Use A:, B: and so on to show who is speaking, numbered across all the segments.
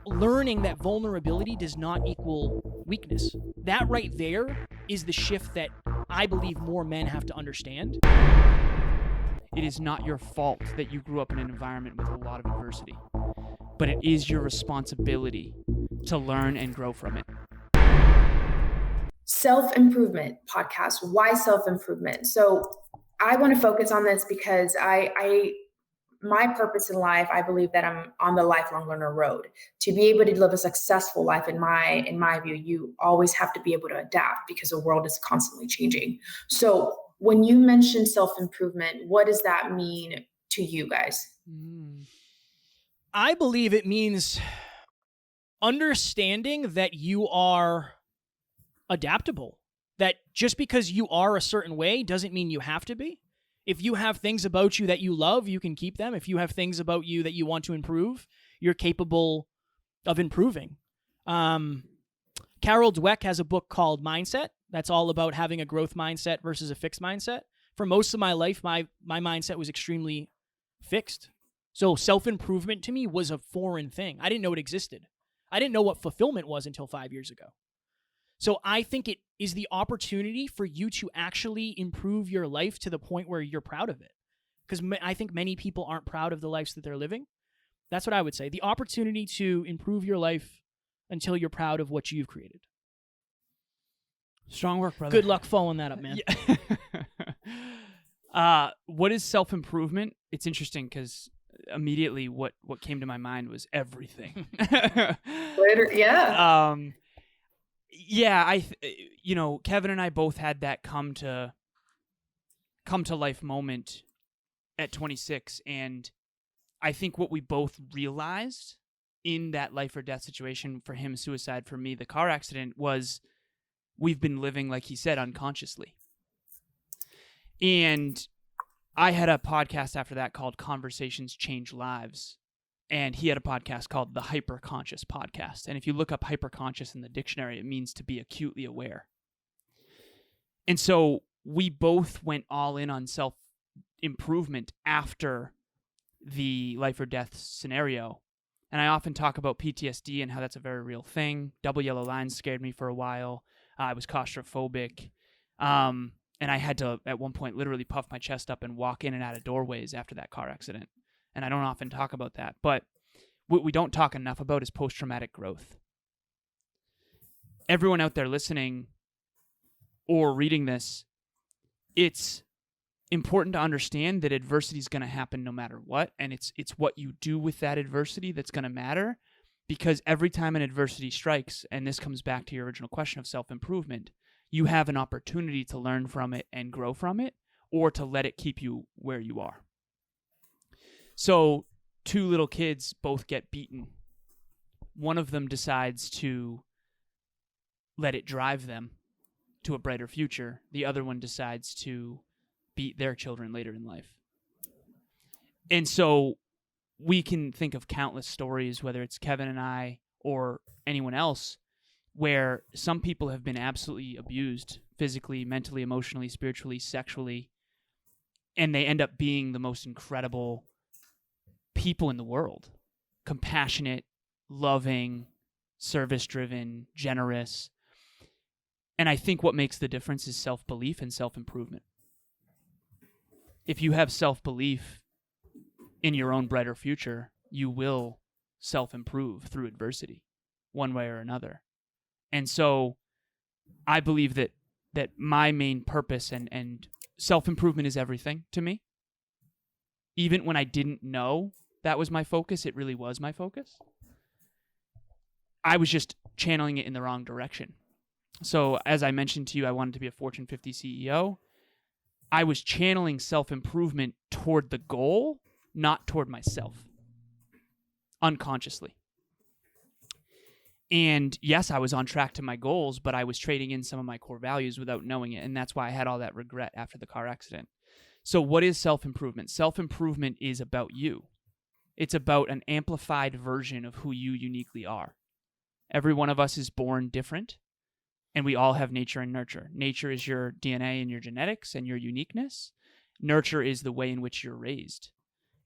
A: learning that vulnerability does not equal weakness. That right there is the shift that I believe more men have to understand.
B: It is not your fault that you grew up in an environment with a lot of adversity, but it is your responsibility to learn and grow from it.
C: Self-improvement podcast. Why self-improvement? So I want to focus on this because my purpose in life, I believe that I'm on the lifelong learner road. To be able to live a successful life, in my view, you always have to be able to adapt because the world is constantly changing. So when you mention self-improvement, what does that mean to you guys?
A: I believe it means understanding that you are adaptable. That just because you are a certain way doesn't mean you have to be. If you have things about you that you love, you can keep them. If you have things about you that you want to improve, you're capable of improving. Carol Dweck has a book called Mindset that's all about having a growth mindset versus a fixed mindset. For most of my life, my mindset was extremely fixed. So self-improvement to me was a foreign thing. I didn't know it existed. I didn't know what fulfillment was until 5 years ago. So I think it is the opportunity for you to actually improve your life to the point where you're proud of it. Because I think many people aren't proud of the lives that they're living. That's what I would say. The opportunity to improve your life until you're proud of what you've created.
B: Strong work, brother.
A: Good luck following that up, man.
B: Yeah. What is self-improvement? It's interesting because immediately what came to my mind was everything.
C: Later, yeah.
B: Yeah, Kevin and I both had that come to life moment at 26, and I think what we both realized in that life or death situation, for him suicide, for me the car accident, was we've been living, like he said, unconsciously. And I had a podcast after that called Conversations Change Lives. And he had a podcast called the Hyperconscious Podcast. And if you look up hyperconscious in the dictionary, it means to be acutely aware. And so we both went all in on self-improvement after the life or death scenario. And I often talk about PTSD and how that's a very real thing. Double yellow lines scared me for a while. I was claustrophobic. And I had to, at one point, literally puff my chest up and walk in and out of doorways after that car accident. And I don't often talk about that. But what we don't talk enough about is post-traumatic growth. Everyone out there listening or reading this, it's important to understand that adversity is going to happen no matter what. And it's what you do with that adversity that's going to matter. Because every time an adversity strikes, and this comes back to your original question of self-improvement, you have an opportunity to learn from it and grow from it, or to let it keep you where you are. So 2 little kids both get beaten. One of them decides to let it drive them to a brighter future. The other one decides to beat their children later in life. And so we can think of countless stories, whether it's Kevin and I or anyone else, where some people have been absolutely abused physically, mentally, emotionally, spiritually, sexually, and they end up being the most incredible people in the world. Compassionate, loving, service-driven, generous. And I think what makes the difference is self-belief and self-improvement. If you have self-belief in your own brighter future, you will self-improve through adversity, one way or another. And so I believe that my main purpose and self-improvement is everything to me. Even when I didn't know that was my focus, it really was my focus. I was just channeling it in the wrong direction. So as I mentioned to you, I wanted to be a Fortune 50 CEO. I was channeling self-improvement toward the goal, not toward myself, unconsciously. And yes, I was on track to my goals, but I was trading in some of my core values without knowing it. And that's why I had all that regret after the car accident. So what is self-improvement? Self-improvement is about you. It's about an amplified version of who you uniquely are. Every one of us is born different, and we all have nature and nurture. Nature is your DNA and your genetics and your uniqueness. Nurture is the way in which you're raised.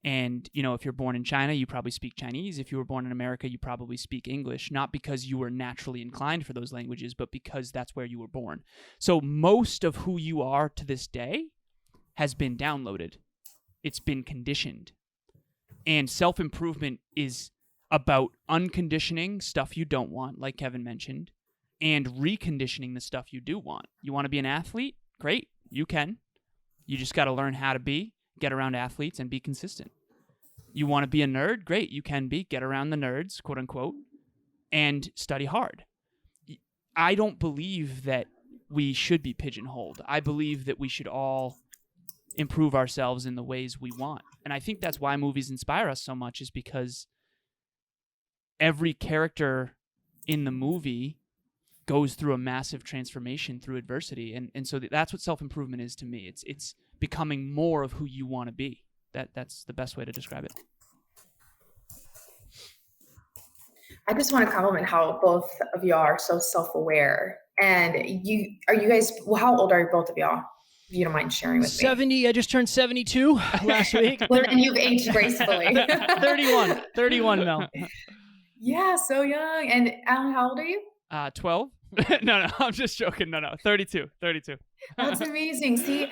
B: And, if you're born in China, you probably speak Chinese. If you were born in America, you probably speak English, not because you were naturally inclined for those languages, but because that's where you were born. So most of who you are to this day has been downloaded. It's been conditioned. And self-improvement is about unconditioning stuff you don't want, like Kevin mentioned, and reconditioning the stuff you do want. You want to be an athlete? Great, you can. You just got to learn how to get around athletes and be consistent. You want to be a nerd? Great, you can be. Get around the nerds, quote unquote, and study hard. I don't believe that we should be pigeonholed. I believe that we should all improve ourselves in the ways we want. And I think that's why movies inspire us so much, is because every character in the movie goes through a massive transformation through adversity. And so that's what self-improvement is to me. It's becoming more of who you want to be. That's the best way to describe it.
C: I just want to compliment how both of y'all are so self-aware. And how old are both of y'all? If you don't mind sharing with
A: 70. I just turned 72 last week.
C: Well, and you've aged gracefully.
A: 31, Mel.
C: Yeah, so young. And Alan, how old are you?
B: 12. No, I'm just joking. No, 32.
C: That's amazing. See,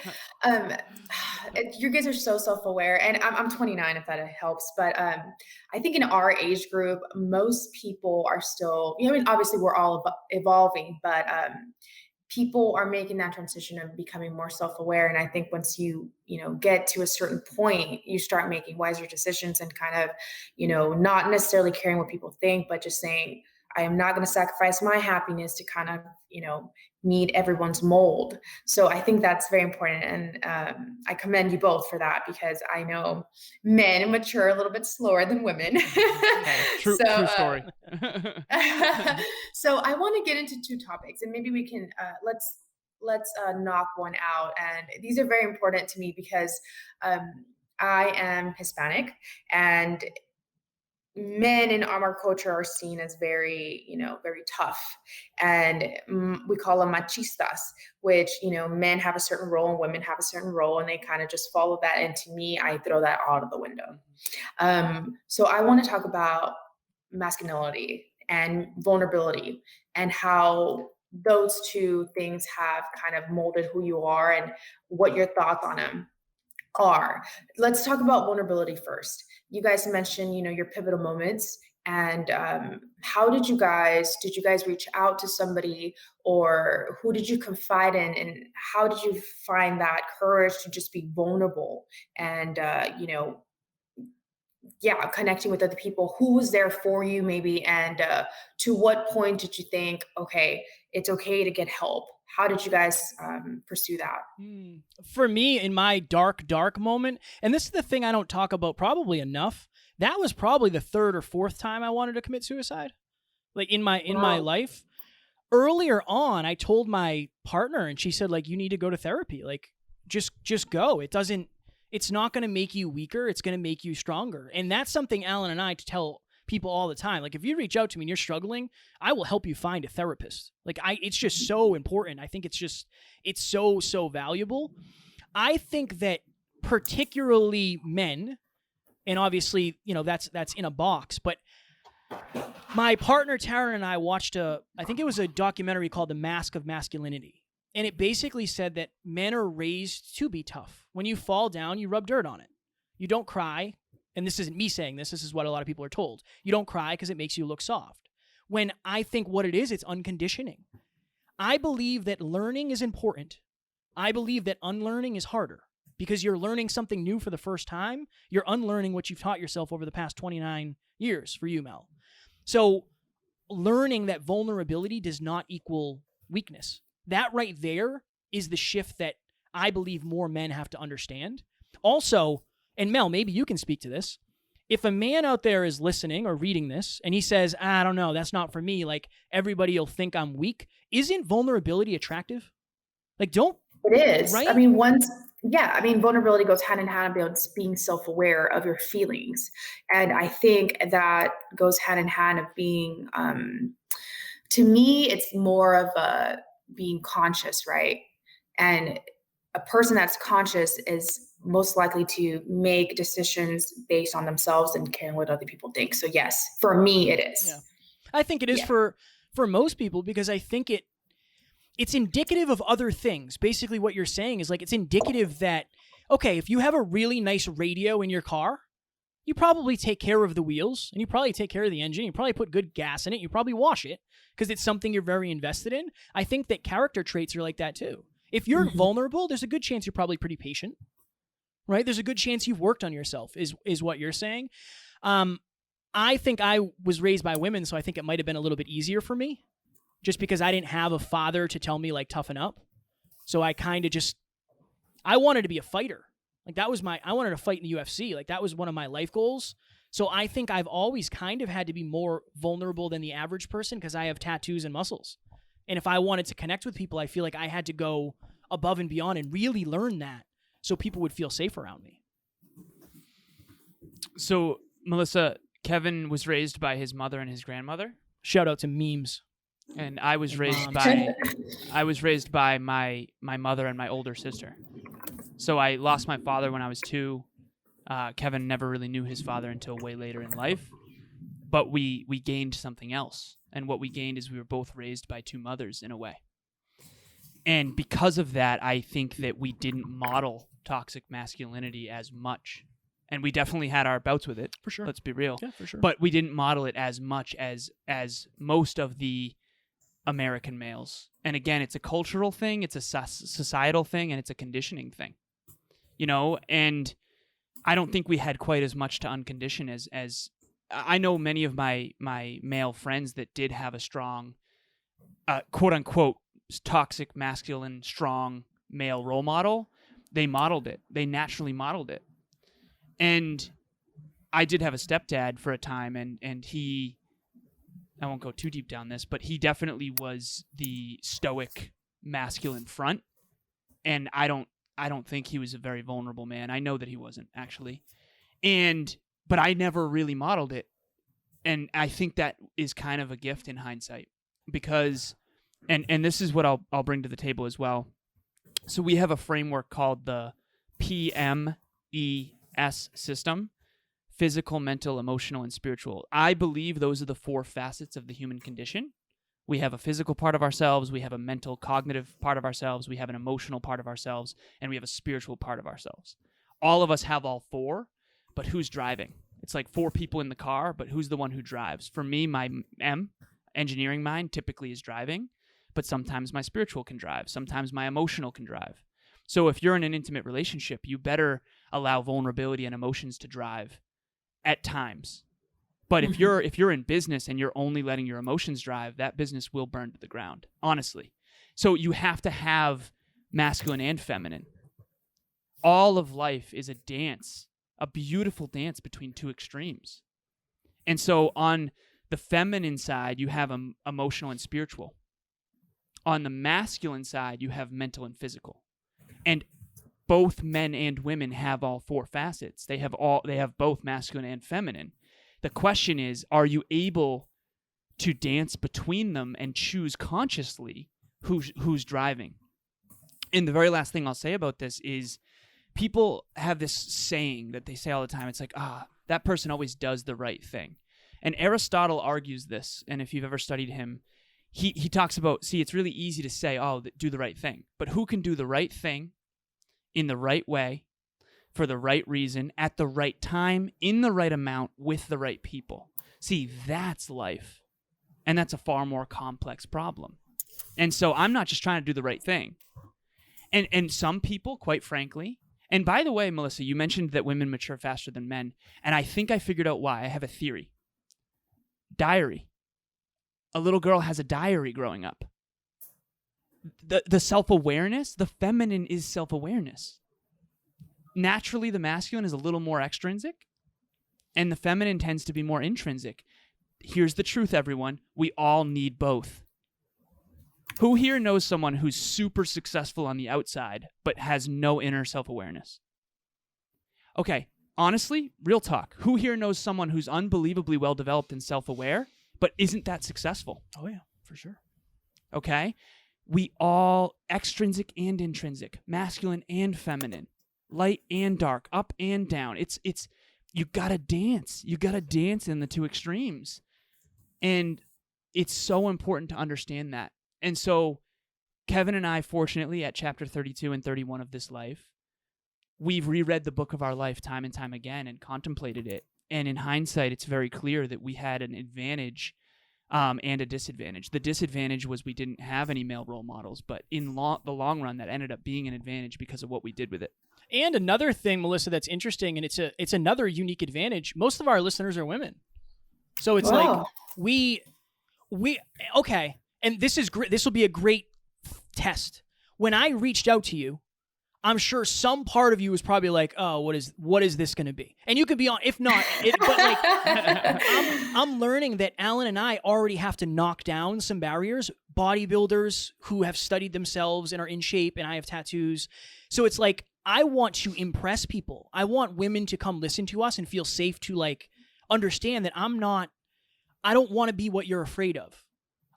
C: you guys are so self-aware, and I'm 29, if that helps. But I think in our age group, most people are still, obviously we're all evolving, but people are making that transition of becoming more self-aware. And I think once you get to a certain point, you start making wiser decisions and kind of, not necessarily caring what people think, but just saying, I am not going to sacrifice my happiness to kind of, meet everyone's mold. So I think that's very important. And I commend you both for that, because I know men mature a little bit slower than women.
B: True story.
C: So I want to get into two topics, and maybe we can, let's knock one out. And these are very important to me because I am Hispanic, and men in our culture are seen as very, very tough. And we call them machistas, which, men have a certain role and women have a certain role, and they kind of just follow that. And to me, I throw that out of the window. So I want to talk about masculinity and vulnerability, and how those two things have kind of molded who you are and what your thoughts on them are. Let's talk about vulnerability first. You guys mentioned, your pivotal moments, and how did you guys reach out to somebody, or who did you confide in, and how did you find that courage to just be vulnerable and, connecting with other people? Who was there for you maybe? And to what point did you think, okay, it's okay to get help? How did you guys pursue that?
A: For me, in my dark moment, and this is the thing I don't talk about probably enough, that was probably the third or fourth time I wanted to commit suicide, like in my life. Earlier on, I told my partner, and she said, like, you need to go to therapy. Like, just go. It's not going to make you weaker. It's going to make you stronger. And that's something Alan and I tell people all the time. Like, if you reach out to me and you're struggling, I will help you find a therapist. Like, it's just so important. I think it's so valuable. I think that particularly men, and obviously, that's in a box, but my partner Taryn and I watched I think it was a documentary called The Mask of Masculinity. And it basically said that men are raised to be tough. When you fall down, you rub dirt on it. You don't cry. And this isn't me saying this. This is what a lot of people are told. You don't cry because it makes you look soft. When I think what it is, it's unconditioning. I believe that learning is important. I believe that unlearning is harder, because you're learning something new for the first time. You're unlearning what you've taught yourself over the past 29 years for you, Mel. So learning that vulnerability does not equal weakness. That right there is the shift that I believe more men have to understand. Also, and Mel, maybe you can speak to this. If a man out there is listening or reading this and he says, I don't know, that's not for me, like, everybody will think I'm weak, isn't vulnerability attractive? Like, don't...
C: It is.
A: Right?
C: Vulnerability goes hand in hand with being self-aware of your feelings. And I think that goes hand in hand of being, to me, it's more of a being conscious, right? And a person that's conscious is most likely to make decisions based on themselves and caring what other people think. So yes, for me, it is.
A: Yeah. I think it is for most people, because I think it's indicative of other things. Basically what you're saying is like, it's indicative that, okay, if you have a really nice radio in your car, you probably take care of the wheels, and you probably take care of the engine. You probably put good gas in it. You probably wash it because it's something you're very invested in. I think that character traits are like that too. If you're vulnerable, there's a good chance you're probably pretty patient, right? There's a good chance you've worked on yourself, is what you're saying. I think I was raised by women, so I think it might have been a little bit easier for me, just because I didn't have a father to tell me, like, toughen up. So I kind of I wanted to be a fighter. Like, I wanted to fight in the UFC. Like, that was one of my life goals. So I think I've always kind of had to be more vulnerable than the average person because I have tattoos and muscles. And if I wanted to connect with people, I feel like I had to go above and beyond and really learn that so people would feel safe around me.
B: So, Melissa, Kevin was raised by his mother and his grandmother.
A: Shout out to memes.
B: And I was raised by my mother and my older sister. So I lost my father when I was 2. Kevin never really knew his father until way later in life. But we gained something else. And what we gained is we were both raised by 2 mothers in a way. And because of that, I think that we didn't model toxic masculinity as much. And we definitely had our bouts with it.
A: For sure.
B: Let's be real.
A: Yeah, for sure.
B: But we didn't model it as much as most of the American males. And again, it's a cultural thing, it's a societal thing, and it's a conditioning thing. You know, and I don't think we had quite as much to uncondition as I know many of my male friends that did have a strong, quote unquote, toxic masculine, strong male role model. They modeled it. They naturally modeled it. And I did have a stepdad for a time, and he, I won't go too deep down this, but he definitely was the stoic masculine front. And I don't think he was a very vulnerable man. I know that he wasn't, actually. But I never really modeled it. And I think that is kind of a gift in hindsight, because, and this is what I'll bring to the table as well. So we have a framework called the PMES system: physical, mental, emotional, and spiritual. I believe those are the 4 facets of the human condition. We have a physical part of ourselves, we have a mental, cognitive part of ourselves, we have an emotional part of ourselves, and we have a spiritual part of ourselves. All of us have all 4, but who's driving? It's like 4 people in the car, but who's the one who drives? For me, my engineering mind, typically is driving, but sometimes my spiritual can drive. Sometimes my emotional can drive. So if you're in an intimate relationship, you better allow vulnerability and emotions to drive at times. But if you're in business and you're only letting your emotions drive, that business will burn to the ground, honestly. So you have to have masculine and feminine. All of life is a dance, a beautiful dance between 2 extremes. And so on the feminine side, you have emotional and spiritual. On the masculine side, you have mental and physical. And both men and women have all 4 facets. They have both masculine and feminine. The question is, are you able to dance between them and choose consciously who's driving? And the very last thing I'll say about this is, people have this saying that they say all the time. It's like, that person always does the right thing. And Aristotle argues this, and if you've ever studied him, he talks about, see, it's really easy to say, do the right thing. But who can do the right thing in the right way, for the right reason, at the right time, in the right amount, with the right people? See, that's life. And that's a far more complex problem. And so I'm not just trying to do the right thing. And some people, quite frankly, and by the way, Melissa, you mentioned that women mature faster than men, and I think I figured out why. I have a theory. Diary. A little girl has a diary growing up. The self-awareness, the feminine is self-awareness. Naturally, the masculine is a little more extrinsic, and the feminine tends to be more intrinsic. Here's the truth, everyone. We all need both. Who here knows someone who's super successful on the outside, but has no inner self-awareness? Okay, honestly, real talk. Who here knows someone who's unbelievably well-developed and self-aware, but isn't that successful?
A: Oh, yeah, for sure.
B: Okay? we all, extrinsic and intrinsic, masculine and feminine, light and dark, up and down. It's you gotta dance. You gotta dance in the two extremes. And it's so important to understand that. And so Kevin and I, fortunately, at chapter 32 and 31 of this life, we've reread the book of our life time and time again and contemplated it. And in hindsight, it's very clear that we had an advantage and a disadvantage. The disadvantage was we didn't have any male role models, but in the long run, that ended up being an advantage because of what we did with it.
A: And another thing, Melissa, that's interesting, and it's another unique advantage. Most of our listeners are women, so it's like we okay. And this is great. This will be a great test. When I reached out to you, I'm sure some part of you was probably like, "Oh, what is this going to be?" And you could be on, if not, but like, I'm learning that Alan and I already have to knock down some barriers. Bodybuilders who have studied themselves and are in shape, and I have tattoos, so it's like I want to impress people. I want women to come listen to us and feel safe to like understand that I don't want to be what you're afraid of.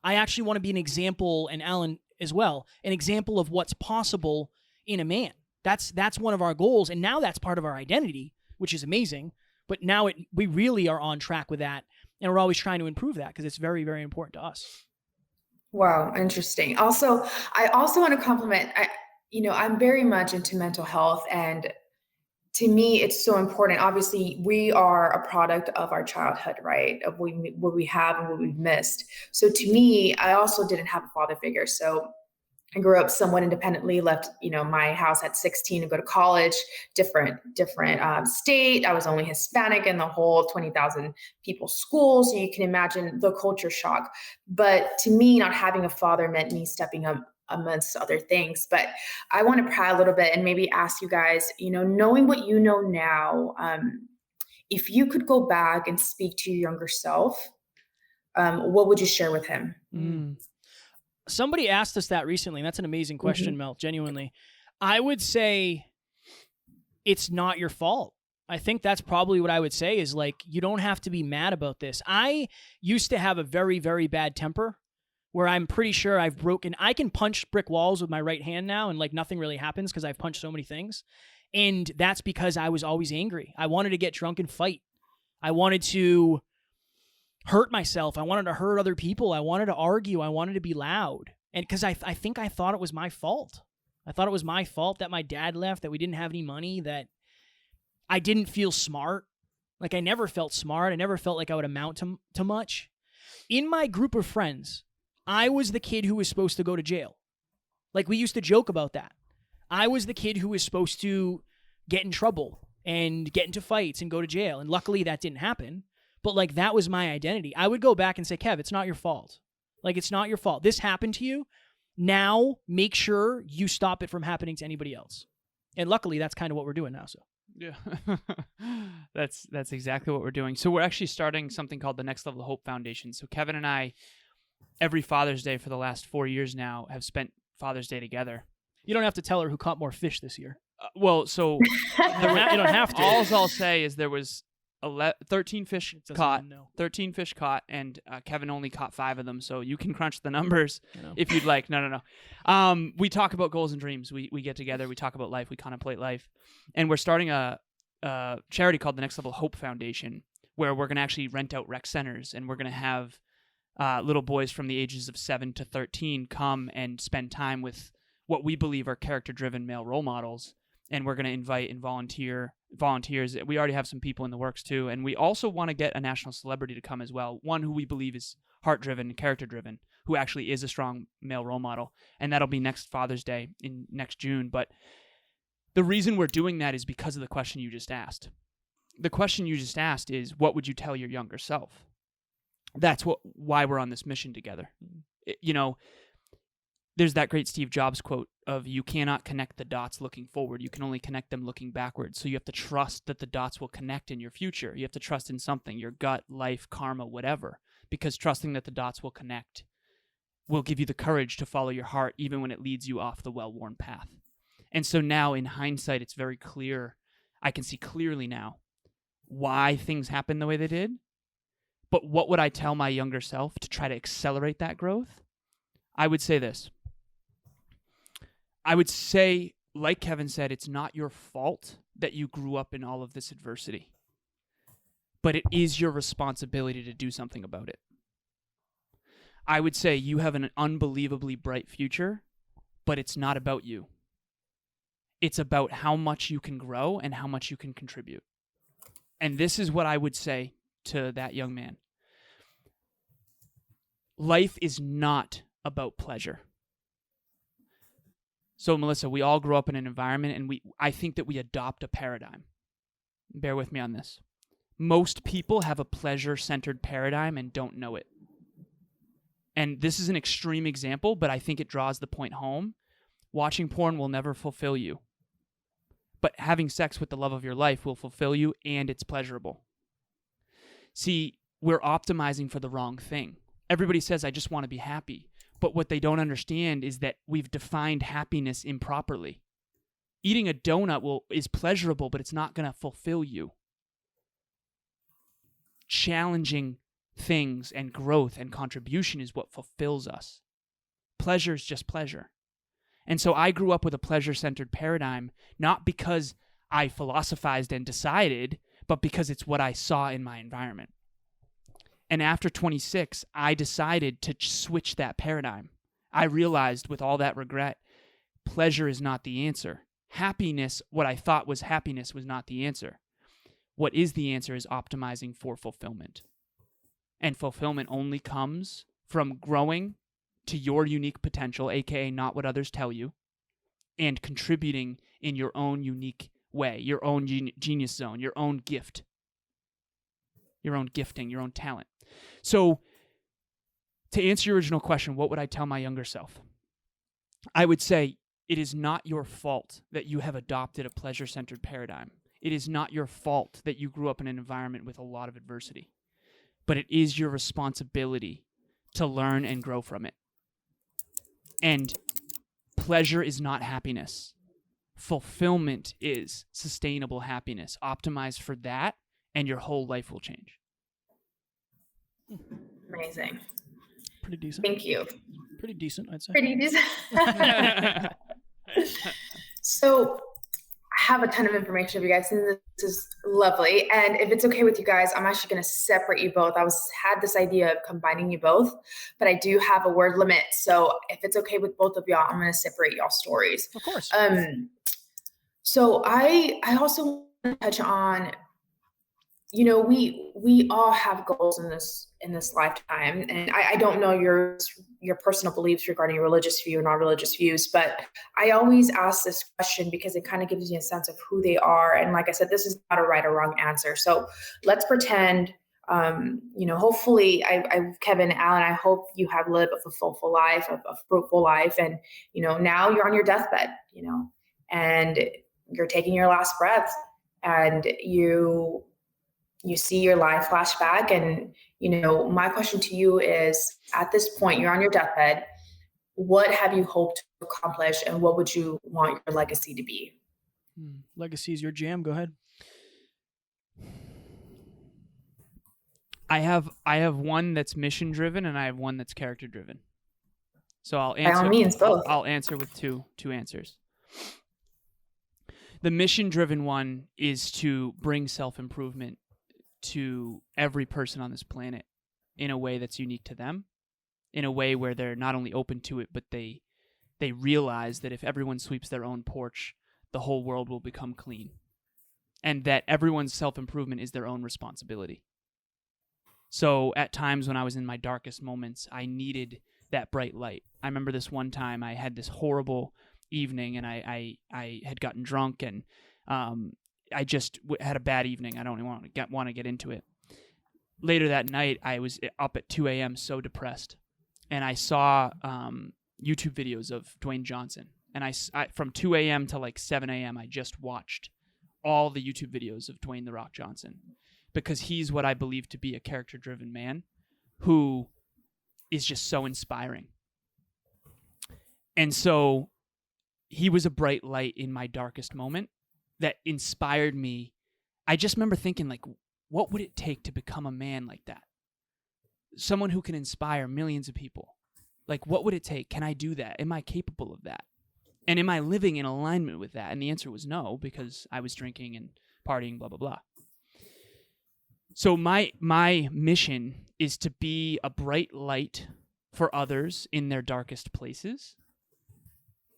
A: I actually want to be an example, and Alan as well, an example of what's possible in a man. That's one of our goals, and now that's part of our identity, which is amazing. But now we really are on track with that, and we're always trying to improve that because it's very, very important to us.
C: Wow, interesting. Also, I also want to compliment. I'm very much into mental health, and to me, it's so important. Obviously, we are a product of our childhood, right? Of what we have and what we've missed. So to me, I also didn't have a father figure. So I grew up somewhat independently, left, my house at 16 to go to college, different state. I was only Hispanic in the whole 20,000 people school. So you can imagine the culture shock. But to me, not having a father meant me stepping up amongst other things. But I want to pry a little bit and maybe ask you guys, knowing what you know now, if you could go back and speak to your younger self, what would you share with him?
A: Somebody asked us that recently, and that's an amazing question, Mel, genuinely. I would say it's not your fault. I think that's probably what I would say is like, you don't have to be mad about this. I used to have a very, very bad temper where I'm pretty sure I can punch brick walls with my right hand now and like nothing really happens because I've punched so many things. And that's because I was always angry. I wanted to get drunk and fight. I wanted to hurt myself. I wanted to hurt other people. I wanted to argue. I wanted to be loud. And because I think I thought it was my fault. I thought it was my fault that my dad left, that we didn't have any money, that I didn't feel smart. Like I never felt smart. I never felt like I would amount to much. In my group of friends, I was the kid who was supposed to go to jail. Like we used to joke about that. I was the kid who was supposed to get in trouble and get into fights and go to jail. And luckily that didn't happen. But like that was my identity. I would go back and say, Kev, it's not your fault. Like it's not your fault. This happened to you. Now make sure you stop it from happening to anybody else. And luckily that's kind of what we're doing now. So
B: yeah, that's exactly what we're doing. So we're actually starting something called the Next Level Hope Foundation. So Kevin and I, every Father's Day for the last 4 years now, have spent Father's Day together.
A: You don't have to tell her who caught more fish this year.
B: So
A: you don't have to.
B: All I'll say is there was 13 fish caught, and Kevin only caught 5 of them. So you can crunch the numbers if you'd like. No. We talk about goals and dreams. We get together. We talk about life. We contemplate life, and we're starting a charity called the Next Level Hope Foundation, where we're going to actually rent out rec centers, and we're going to have little boys from the ages of 7 to 13 come and spend time with what we believe are character-driven male role models. And we're going to invite and volunteers. We already have some people in the works too. And we also want to get a national celebrity to come as well. One who we believe is heart-driven and character-driven, who actually is a strong male role model. And that'll be next Father's Day in next June. But the reason we're doing that is because of the question you just asked. The question you just asked is, what would you tell your younger self? That's why we're on this mission together. There's that great Steve Jobs quote of, you cannot connect the dots looking forward. You can only connect them looking backwards. So you have to trust that the dots will connect in your future. You have to trust in something, your gut, life, karma, whatever, because trusting that the dots will connect will give you the courage to follow your heart even when it leads you off the well-worn path. And so now in hindsight, it's very clear. I can see clearly now why things happened the way they did. But what would I tell my younger self to try to accelerate that growth? I would say this. I would say, like Kevin said, it's not your fault that you grew up in all of this adversity, but it is your responsibility to do something about it. I would say you have an unbelievably bright future, but it's not about you. It's about how much you can grow and how much you can contribute. And this is what I would say to that young man. Life is not about pleasure. So, Melissa, we all grow up in an environment, and I think that we adopt a paradigm. Bear with me on this. Most people have a pleasure-centered paradigm and don't know it. And this is an extreme example, but I think it draws the point home. Watching porn will never fulfill you. But having sex with the love of your life will fulfill you, and it's pleasurable. See, we're optimizing for the wrong thing. Everybody says, I just want to be happy. But what they don't understand is that we've defined happiness improperly. Eating a donut is pleasurable, but it's not going to fulfill you. Challenging things and growth and contribution is what fulfills us. Pleasure is just pleasure. And so I grew up with a pleasure-centered paradigm, not because I philosophized and decided, but because it's what I saw in my environment. And after 26, I decided to switch that paradigm. I realized with all that regret, pleasure is not the answer. Happiness, what I thought was happiness, was not the answer. What is the answer is optimizing for fulfillment. And fulfillment only comes from growing to your unique potential, aka not what others tell you, and contributing in your own unique way, your own genius zone, your own gift, your own gifting, your own talent. So, to answer your original question, what would I tell my younger self? I would say it is not your fault that you have adopted a pleasure-centered paradigm. It is not your fault that you grew up in an environment with a lot of adversity. But it is your responsibility to learn and grow from it. And pleasure is not happiness. Fulfillment is sustainable happiness. Optimize for that, and your whole life will change.
C: Amazing.
A: Pretty decent.
C: Thank you.
A: Pretty decent, I'd say.
C: Pretty decent. So I have a ton of information for you guys, and this is lovely. And if it's okay with you guys, I'm actually going to separate you both. Had this idea of combining you both, but I do have a word limit. So if it's okay with both of y'all, I'm going to separate y'all stories.
A: Of course.
C: So I also want to touch on, we all have goals in this lifetime, and I don't know your personal beliefs regarding your religious view or non-religious views, but I always ask this question because it kind of gives you a sense of who they are. And like I said, this is not a right or wrong answer. So let's pretend, hopefully, Kevin, Alan, I hope you have lived a fulfillful life, a fruitful life, and now you're on your deathbed, and you're taking your last breath, and you see your life flash back. And, my question to you is, at this point, you're on your deathbed. What have you hoped to accomplish, and what would you want your legacy to be?
A: Legacy is your jam. Go ahead.
B: I have one that's mission driven, and I have one that's character driven. So I'll answer.
C: By all means, both.
B: I'll answer with two answers. The mission driven one is to bring self-improvement to every person on this planet in a way that's unique to them, in a way where they're not only open to it, but they realize that if everyone sweeps their own porch, the whole world will become clean, and that everyone's self-improvement is their own responsibility. So at times when I was in my darkest moments, I needed that bright light. I remember this one time I had this horrible evening, and I had gotten drunk, and I just had a bad evening. I don't even want to get into it. Later that night, I was up at 2 a.m. so depressed, and I saw YouTube videos of Dwayne Johnson. And I from 2 a.m. to like 7 a.m., I just watched all the YouTube videos of Dwayne "The Rock" Johnson, because he's what I believe to be a character-driven man who is just so inspiring. And so he was a bright light in my darkest moment that inspired me. I just remember thinking, like, what would it take to become a man like that? Someone who can inspire millions of people. Like, what would it take? Can I do that? Am I capable of that? And am I living in alignment with that? And the answer was no, because I was drinking and partying, blah, blah, blah. So my mission is to be a bright light for others in their darkest places.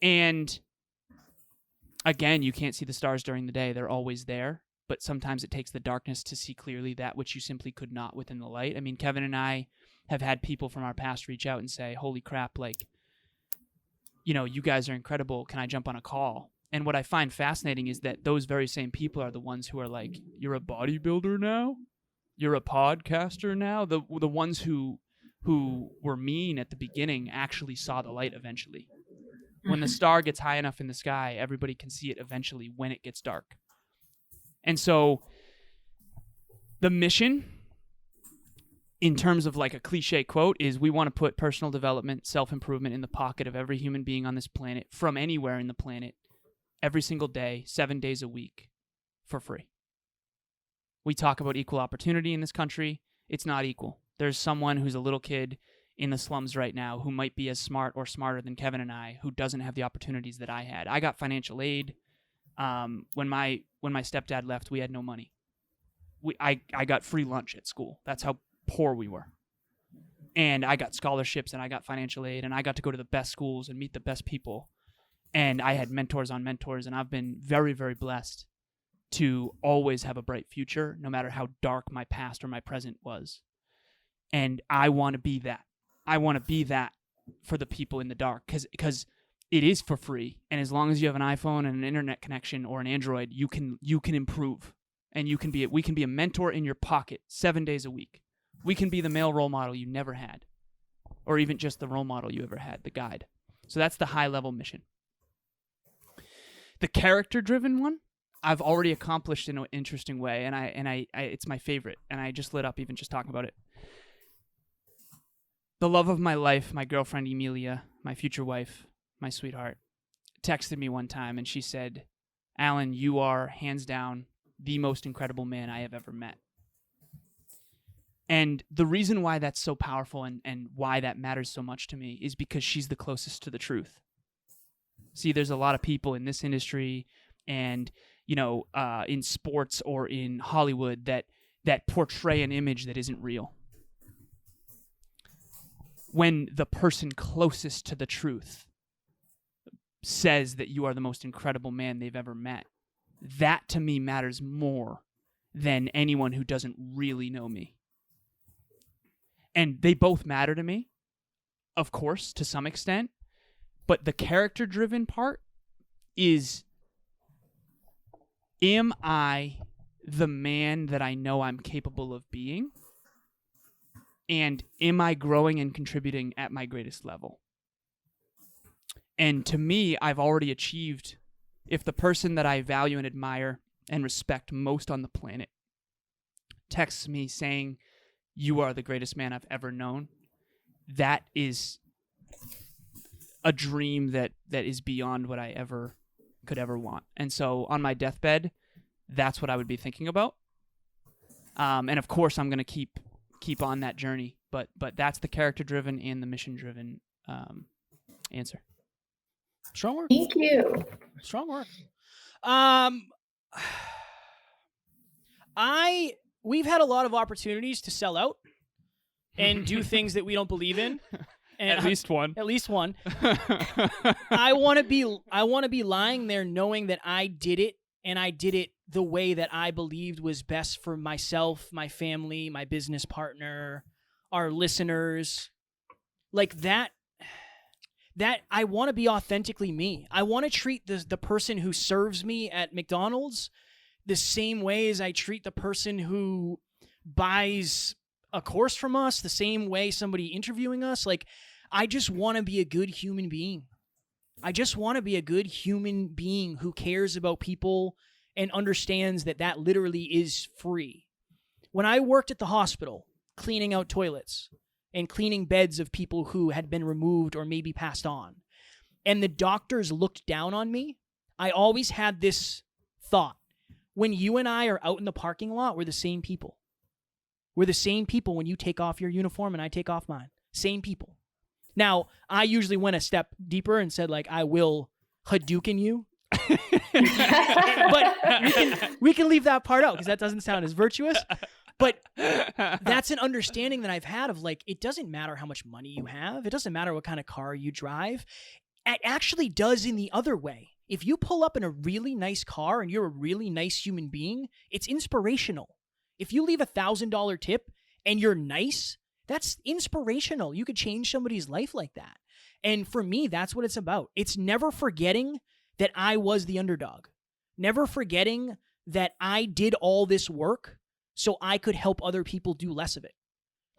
B: And again, you can't see the stars during the day. They're always there. But sometimes it takes the darkness to see clearly that which you simply could not within the light. I mean, Kevin and I have had people from our past reach out and say, holy crap, like, you know, you guys are incredible. Can I jump on a call? And what I find fascinating is that those very same people are the ones who are like, you're a bodybuilder now? You're a podcaster now? The ones who were mean at the beginning actually saw the light eventually. When the star gets high enough in the sky, everybody can see it eventually when it gets dark. And so the mission, in terms of like a cliche quote, is we want to put personal development, self-improvement in the pocket of every human being on this planet from anywhere in the planet every single day, 7 days a week for free. We talk about equal opportunity in this country. It's not equal. There's someone who's a little kid in the slums right now who might be as smart or smarter than Kevin and I, who doesn't have the opportunities that I had. I got financial aid. When my stepdad left, we had no money. I got free lunch at school. That's how poor we were. And I got scholarships and I got financial aid and I got to go to the best schools and meet the best people. And I had mentors on mentors, and I've been very, very blessed to always have a bright future, no matter how dark my past or my present was. And I want to be that. I want to be that for the people in the dark, because it is for free. And as long as you have an iPhone and an internet connection or an Android, you can improve. And we can be a mentor in your pocket 7 days a week. We can be the male role model you never had, or even just the role model you ever had, the guide. So that's the high level mission. The character-driven one, I've already accomplished in an interesting way, and I it's my favorite, and I just lit up even just talking about it. The love of my life, my girlfriend Emilia, my future wife, my sweetheart, texted me one time, and she said, Alan, you are hands down the most incredible man I have ever met. And the reason why that's so powerful and why that matters so much to me is because she's the closest to the truth. See, there's a lot of people in this industry and, you know, in sports or in Hollywood that portray an image that isn't real. When the person closest to the truth says that you are the most incredible man they've ever met, that to me matters more than anyone who doesn't really know me. And they both matter to me, of course, to some extent. But the character-driven part is, am I the man that I know I'm capable of being? And am I growing and contributing at my greatest level? And to me, I've already achieved, if the person that I value and admire and respect most on the planet texts me saying, you are the greatest man I've ever known, that is a dream that is beyond what I could ever want. And so on my deathbed, that's what I would be thinking about. And of course, I'm going to keep on that journey. But that's the character-driven and the mission-driven answer.
A: Strong work.
C: Thank you.
A: Strong work. We've had a lot of opportunities to sell out and do things that we don't believe in. And
B: at least one.
A: At least one. I want to be lying there knowing that I did it, and I did it the way that I believed was best for myself, my family, my business partner, our listeners. Like that I want to be authentically me. I want to treat the person who serves me at McDonald's the same way as I treat the person who buys a course from us, the same way somebody interviewing us. Like, I just want to be a good human being. I just want to be a good human being who cares about people and understands that literally is free. When I worked at the hospital, cleaning out toilets and cleaning beds of people who had been removed or maybe passed on, and the doctors looked down on me, I always had this thought. When you and I are out in the parking lot, we're the same people. We're the same people when you take off your uniform and I take off mine. Same people. Now, I usually went a step deeper and said, like, I will Hadouken you. But we can leave that part out because that doesn't sound as virtuous. But that's an understanding that I've had of like, it doesn't matter how much money you have. It doesn't matter what kind of car you drive. It actually does in the other way. If you pull up in a really nice car and you're a really nice human being, it's inspirational. If you leave $1,000 tip and you're nice, that's inspirational. You could change somebody's life like that. And for me, that's what it's about. It's never forgetting that I was the underdog. Never forgetting that I did all this work so I could help other people do less of it.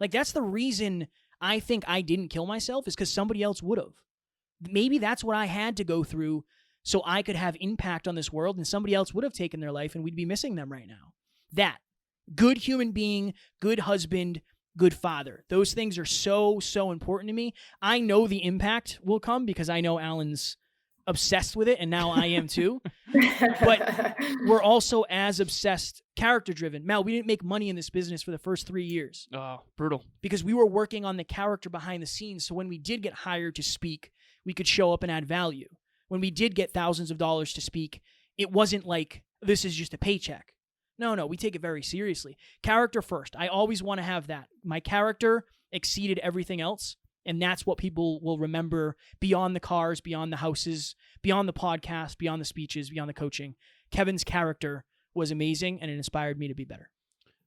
A: Like, that's the reason I think I didn't kill myself, is because somebody else would have. Maybe that's what I had to go through so I could have impact on this world, and somebody else would have taken their life and we'd be missing them right now. That. Good human being, good husband, good father. Those things are so, so important to me. I know the impact will come because I know Alan's obsessed with it, and now I am too. But we're also as obsessed, character-driven. Mel, we didn't make money in this business for the first 3 years.
B: Oh, brutal.
A: Because we were working on the character behind the scenes, so when we did get hired to speak, we could show up and add value. When we did get thousands of dollars to speak, it wasn't like, this is just a paycheck. No, we take it very seriously. Character first. I always want to have that. My character exceeded everything else. And that's what people will remember beyond the cars, beyond the houses, beyond the podcast, beyond the speeches, beyond the coaching. Kevin's character was amazing, and it inspired me to be better.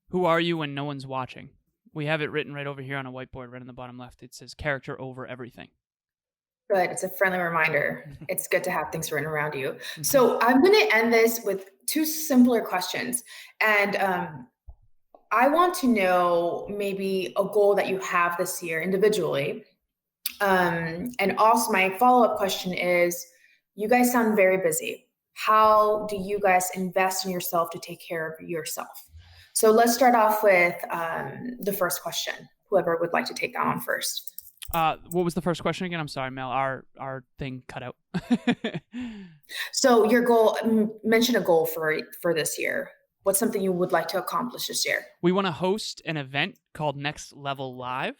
B: Who are you when no one's watching? We have it written right over here on a whiteboard, right on the bottom left. It says character over everything.
C: Good. It's a friendly reminder. It's good to have things written around you. So I'm going to end this with two simpler questions. And I want to know maybe a goal that you have this year individually. And also my follow-up question is, you guys sound very busy. How do you guys invest in yourself to take care of yourself? So let's start off with the first question. Whoever would like to take that on first.
B: What was the first question again? I'm sorry, Mel. Our thing cut out.
C: So your goal, mention a goal for this year. What's something you would like to accomplish this year?
B: We want to host an event called Next Level Live.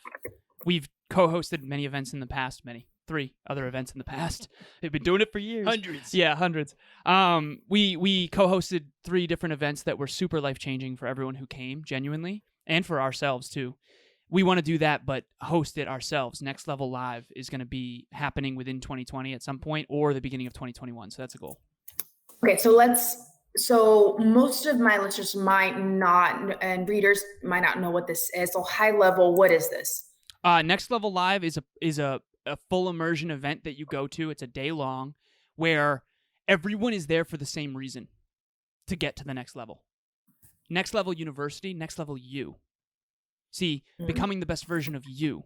B: We've co-hosted many events in the past, 3 other events in the past. They've been doing it for years.
A: Hundreds.
B: Yeah, hundreds. We co-hosted 3 different events that were super life-changing for everyone who came, genuinely, and for ourselves too. We want to do that, but host it ourselves. Next Level Live is going to be happening within 2020 at some point, or the beginning of 2021. So that's a goal.
C: Okay, so most of my listeners might not, and readers might not know what this is. So high level, what is this?
B: Next Level Live is a full immersion event that you go to. It's a day long where everyone is there for the same reason, to get to the next level. Next Level University, next level you. See, becoming the best version of you.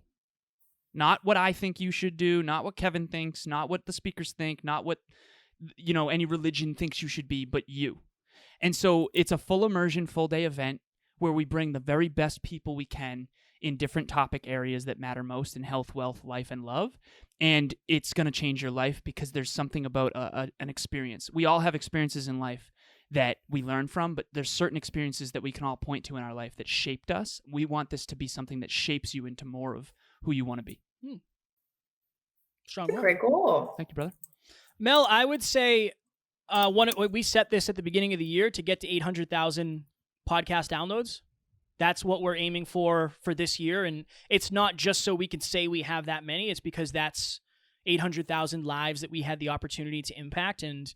B: Not what I think you should do, not what Kevin thinks, not what the speakers think, not what any religion thinks you should be, but you. And so it's a full immersion, full day event where we bring the very best people we can in different topic areas that matter most in health, wealth, life, and love. And it's going to change your life because there's something about an experience. We all have experiences in life that we learn from, but there's certain experiences that we can all point to in our life that shaped us. We want this to be something that shapes you into more of who you want to be.
A: Strong
C: That's a great goal.
B: Thank you, brother.
A: Mel, I would say we set this at the beginning of the year to get to 800,000 podcast downloads. That's what we're aiming for this year. And it's not just so we can say we have that many. It's because that's 800,000 lives that we had the opportunity to impact, and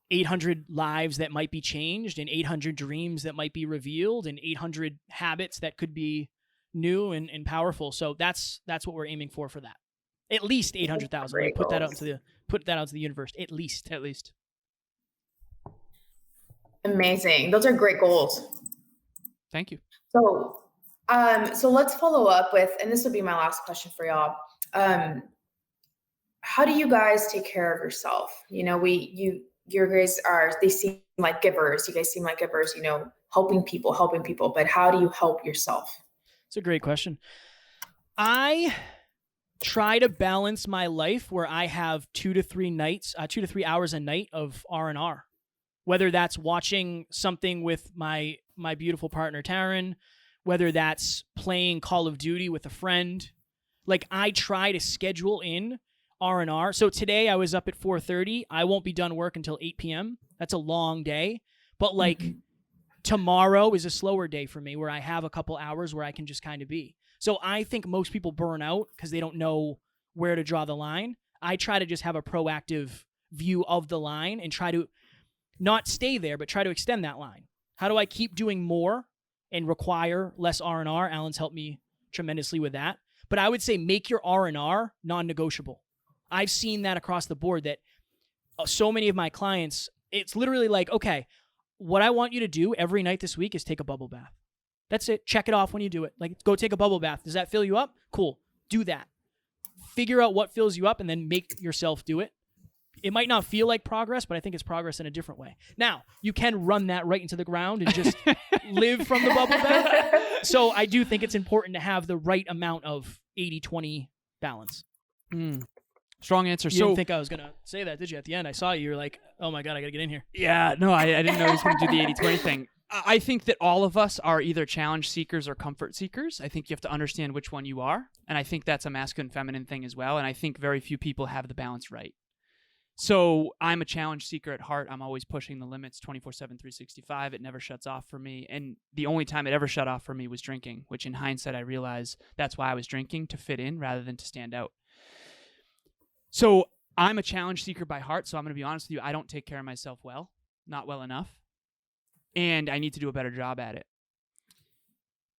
A: 800 lives that might be changed, and 800 dreams that might be revealed, and 800 habits that could be new and powerful. So that's what we're aiming for that. At least 800,000. Put that out into the universe. At least.
C: Amazing. Those are great goals.
B: Thank you.
C: So let's follow up with, and this will be my last question for y'all. How do you guys take care of yourself? You guys they seem like givers. You guys seem like givers, helping people, but how do you help yourself?
A: It's a great question. I try to balance my life where I have 2 to 3 hours a night of R&R, whether that's watching something with my beautiful partner, Taryn, whether that's playing Call of Duty with a friend. Like, I try to schedule in R&R. So today I was up at 4:30. I won't be done work until 8 p.m. That's a long day. But like tomorrow is a slower day for me where I have a couple hours where I can just kind of be. So I think most people burn out because they don't know where to draw the line. I try to just have a proactive view of the line and try to not stay there, but try to extend that line. How do I keep doing more and require less R&R? Alan's helped me tremendously with that. But I would say make your R&R non-negotiable. I've seen that across the board that so many of my clients, it's literally like, okay, what I want you to do every night this week is take a bubble bath. That's it. Check it off when you do it. Like, go take a bubble bath. Does that fill you up? Cool. Do that. Figure out what fills you up and then make yourself do it. It might not feel like progress, but I think it's progress in a different way. Now, you can run that right into the ground and just live from the bubble bath. So I do think it's important to have the right amount of 80-20 balance.
B: Strong answer.
A: You didn't think I was going to say that, did you? At the end, I saw you were like, oh my God, I got to get in here.
B: Yeah, no, I didn't know he was going to do the 80-20 thing. I think that all of us are either challenge seekers or comfort seekers. I think you have to understand which one you are. And I think that's a masculine feminine thing as well. And I think very few people have the balance right. So I'm a challenge seeker at heart. I'm always pushing the limits 24/7, 365. It never shuts off for me. And the only time it ever shut off for me was drinking, which in hindsight, I realize that's why I was drinking, to fit in rather than to stand out. So I'm a challenge seeker by heart. So I'm going to be honest with you. I don't take care of myself well, not well enough. And I need to do a better job at it.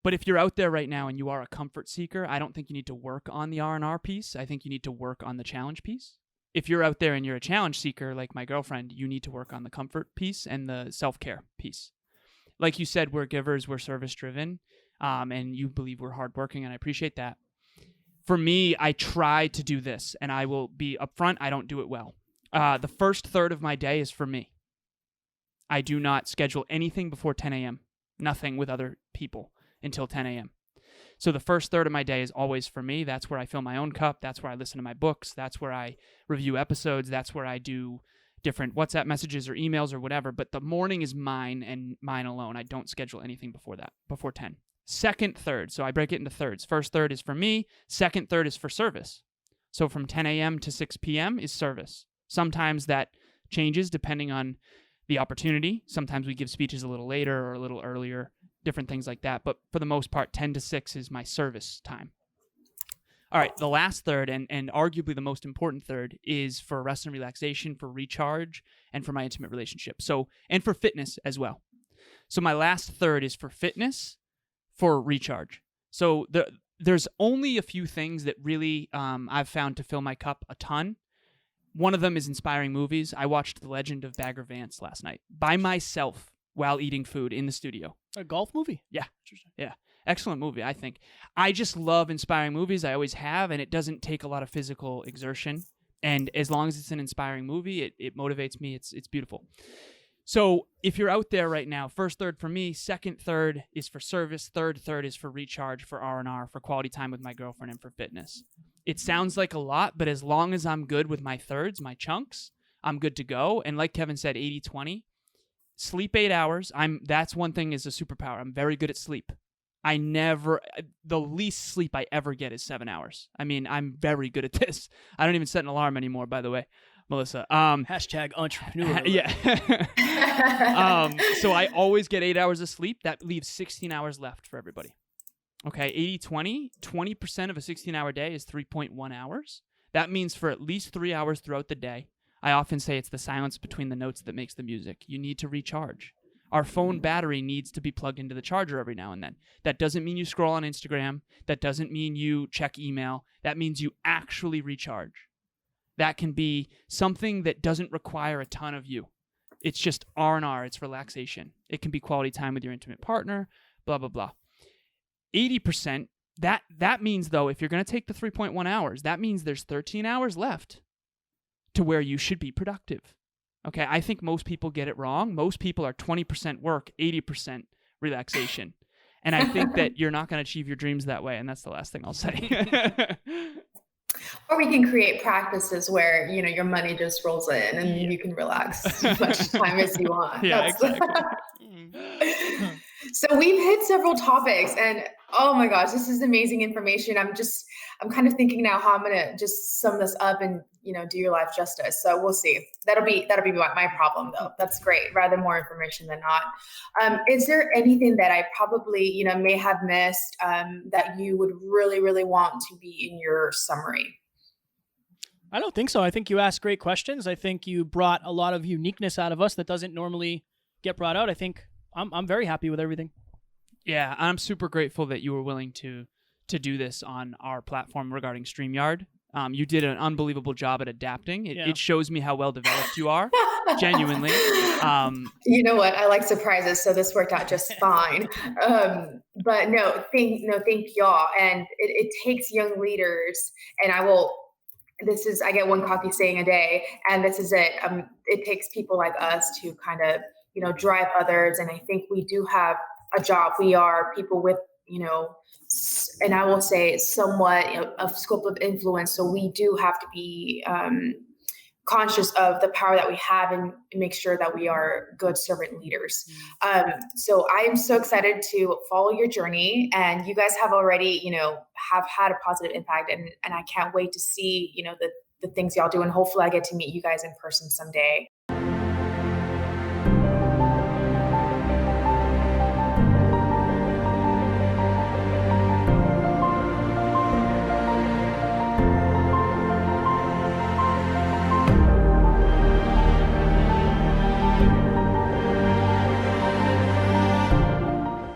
B: But if you're out there right now and you are a comfort seeker, I don't think you need to work on the R&R piece. I think you need to work on the challenge piece. If you're out there and you're a challenge seeker like my girlfriend, you need to work on the comfort piece and the self-care piece. Like you said, we're givers, we're service-driven, and you believe we're hardworking, and I appreciate that. For me, I try to do this, and I will be upfront, I don't do it well. The first third of my day is for me. I do not schedule anything before 10 a.m., nothing with other people until 10 a.m. So the first third of my day is always for me. That's where I fill my own cup. That's where I listen to my books. That's where I review episodes. That's where I do different WhatsApp messages or emails or whatever. But the morning is mine and mine alone. I don't schedule anything before that, before 10. Second third, so I break it into thirds. First third is for me. Second third is for service. So from 10 a.m. to 6 p.m. is service. Sometimes that changes depending on the opportunity. Sometimes we give speeches a little later or a little earlier, different things like that. But for the most part, 10 to 6 is my service time. All right, the last third, and arguably the most important third, is for rest and relaxation, for recharge, and for my intimate relationship. So, and for fitness as well. So my last third is for fitness, for recharge. So there's only a few things that really I've found to fill my cup a ton. One of them is inspiring movies. I watched The Legend of Bagger Vance last night by myself while eating food in the studio.
A: A golf movie?
B: Yeah. Yeah. Excellent movie, I think. I just love inspiring movies. I always have, and it doesn't take a lot of physical exertion. And as long as it's an inspiring movie, it motivates me. It's beautiful. So if you're out there right now, first third for me, second third is for service, third is for recharge, for R&R, for quality time with my girlfriend, and for fitness. It sounds like a lot, but as long as I'm good with my thirds, my chunks, I'm good to go. And like Kevin said, 80-20. Sleep 8 hours. That's one thing is a superpower. I'm very good at sleep. The least sleep I ever get is 7 hours. I mean, I'm very good at this. I don't even set an alarm anymore, by the way, Melissa.
A: Hashtag entrepreneur.
B: Yeah. So I always get 8 hours of sleep. That leaves 16 hours left for everybody. Okay, 80-20, 20% of a 16-hour day is 3.1 hours. That means for at least 3 hours throughout the day. I often say it's the silence between the notes that makes the music. You need to recharge. Our phone battery needs to be plugged into the charger every now and then. That doesn't mean you scroll on Instagram. That doesn't mean you check email. That means you actually recharge. That can be something that doesn't require a ton of you. It's just R&R. It's relaxation. It can be quality time with your intimate partner, blah, blah, blah. 80%, that means, though, if you're going to take the 3.1 hours, that means there's 13 hours left to where you should be productive. Okay, I think most people get it wrong. Most people are 20% work, 80% relaxation. And I think that you're not going to achieve your dreams that way, and that's the last thing I'll say.
C: Or we can create practices where, your money just rolls in and you can relax as much time as you want.
B: Yeah, exactly.
C: So we've hit several topics, and oh my gosh, this is amazing information. I'm kind of thinking now how I'm going to just sum this up and, do your life justice. So we'll see. That'll be my problem though. That's great. Rather more information than not. Is there anything that I probably, may have missed, that you would really, really want to be in your summary?
A: I don't think so. I think you asked great questions. I think you brought a lot of uniqueness out of us that doesn't normally get brought out. I think I'm very happy with everything.
B: Yeah, I'm super grateful that you were willing to do this on our platform regarding StreamYard. You did an unbelievable job at adapting. It shows me how well developed you are, genuinely.
C: You know what? I like surprises, so this worked out just fine. But thank y'all. And it takes young leaders, and I get one coffee saying a day, and this is it. It takes people like us to kind of, drive others. And I think we do have a job. We are people with, and I will say somewhat of scope of influence. So we do have to be conscious of the power that we have and make sure that we are good servant leaders. So I am so excited to follow your journey, and you guys have already, have had a positive impact, and I can't wait to see, the things y'all do, and hopefully I get to meet you guys in person someday.